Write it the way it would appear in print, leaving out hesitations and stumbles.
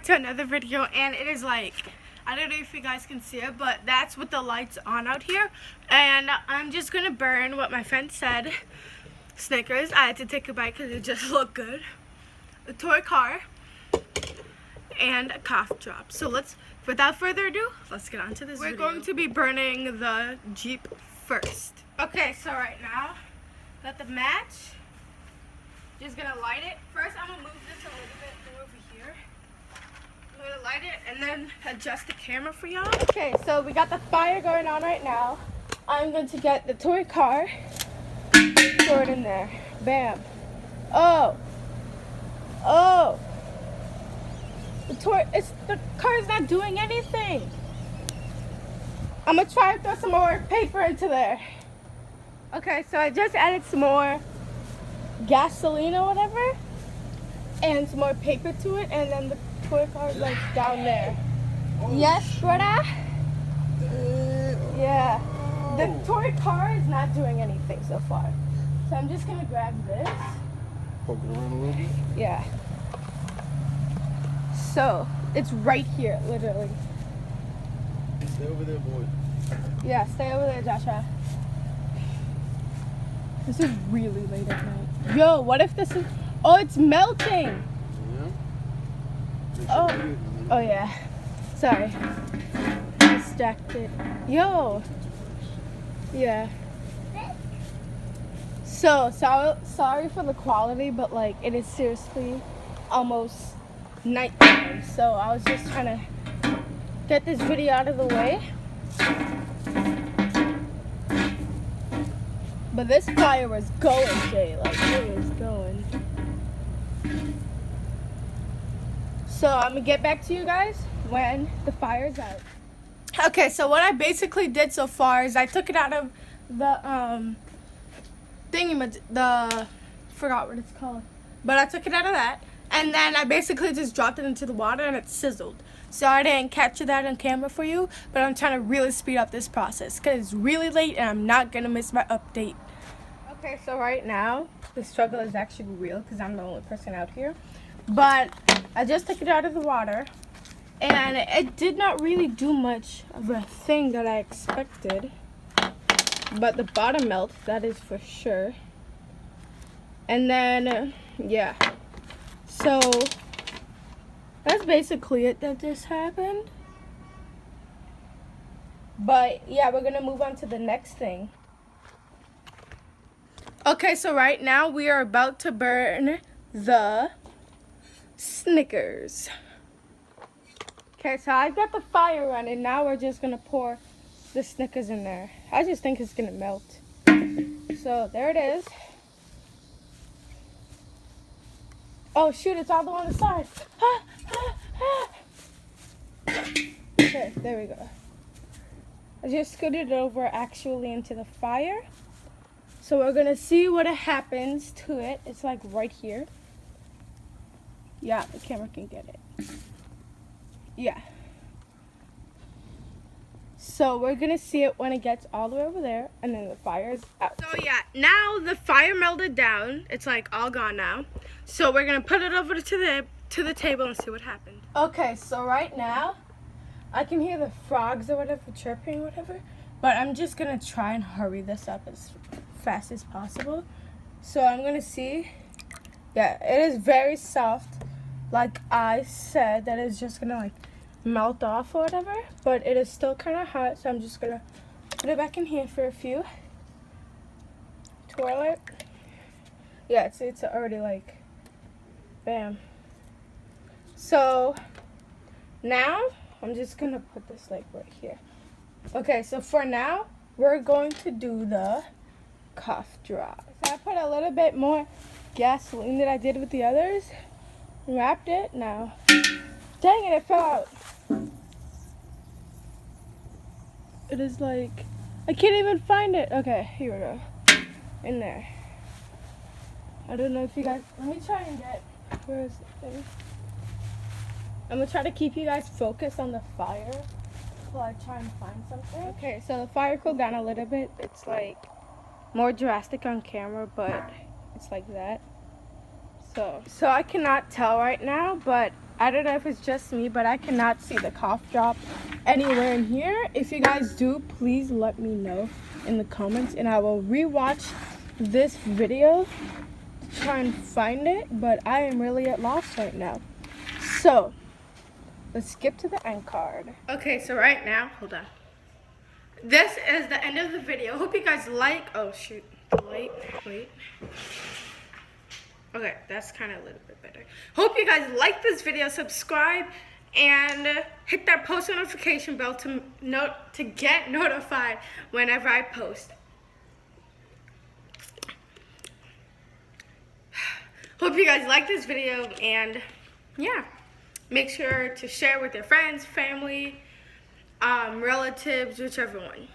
To another video, and it is like, I don't know if you guys can see it, but that's with the lights on out here, and I'm just gonna burn what my friend said, Snickers. I had to take a bite because it just looked good, a toy car, and a cough drop. So without further ado, let's get on to this video. We're going to be burning the Jeep first. Okay, so right now, got the match, just gonna light it. First, I'm gonna move this a little bit more over here. I'm gonna light it and then adjust the camera for y'all. Okay, so we got the fire going on right now. I'm going to get the toy car, throw it in there. Bam. Oh. The car is not doing anything. I'm gonna try to throw some more paper into there. Okay, so I just added some more gasoline or whatever, and some more paper to it, and then the toy car is like down there. Yes, brother? Yeah. The toy car is not doing anything so far. So I'm just gonna grab this. Poke it around a little bit? Yeah. So, it's right here, literally. Stay over there, boy. Yeah, stay over there, Joshua. This is really late at night. Yo, what if this is... Oh, it's melting! Oh yeah. Sorry. Distracted. Yo. Yeah. So sorry for the quality, but like it is seriously almost nighttime. So I was just trying to get this video out of the way. But this fire was going, Jay. Like it was going. So I'm gonna get back to you guys when the fire's out. Okay, so what I basically did so far is I took it out of the forgot what it's called, but I took it out of that, and then I basically just dropped it into the water and it sizzled. So I didn't capture that on camera for you, but I'm trying to really speed up this process because it's really late and I'm not gonna miss my update. Okay, so right now the struggle is actually real because I'm the only person out here. But I just took it out of the water, and it did not really do much of a thing that I expected. But the bottom melted, that is for sure. And then, yeah. So, that's basically it that just happened. But, yeah, we're going to move on to the next thing. Okay, so right now we are about to burn the Snickers. Okay, so I've got the fire running. Now we're just gonna pour the Snickers in there. I just think it's gonna melt. So there it is. Oh shoot, it's all the way on the side. Okay, there we go. I just scooted it over actually into the fire. So we're gonna see what happens to it. It's like right here. Yeah, the camera can get it. Yeah. So we're gonna see it when it gets all the way over there, and then the fire's out. So yeah, now the fire melted down. It's like all gone now. So we're gonna put it over to the table and see what happened. Okay, so right now I can hear the frogs or whatever chirping or whatever, but I'm just gonna try and hurry this up as fast as possible. So I'm gonna see. Yeah, it is very soft. Like I said, that is just gonna like melt off or whatever, but it is still kind of hot, so I'm just gonna put it back in here for a few. Twirl it. Yeah, it's already like, bam. So now I'm just gonna put this like right here. Okay, so for now we're going to do the cough drop. So I put a little bit more gasoline than I did with the others. Wrapped it now. Dang it, it fell out. It is like, I can't even find it. Okay, here we go. In there. I don't know if you guys, let me try and get, where is the thing? I'm gonna try to keep you guys focused on the fire. while I try and find something. Okay, so the fire cooled down a little bit. It's like more drastic on camera, but it's like that. So I cannot tell right now, but I don't know if it's just me, but I cannot see the cough drop anywhere in here. If you guys do, please let me know in the comments, and I will rewatch this video to try and find it, but I am really at loss right now. So let's skip to the end card. Okay, so right now, hold on. This is the end of the video. Hope you guys like, oh shoot, wait. Okay, that's kind of a little bit better. Hope you guys like this video, subscribe, and hit that post notification bell to get notified whenever I post. Hope you guys like this video, and yeah, make sure to share with your friends, family, relatives, whichever one.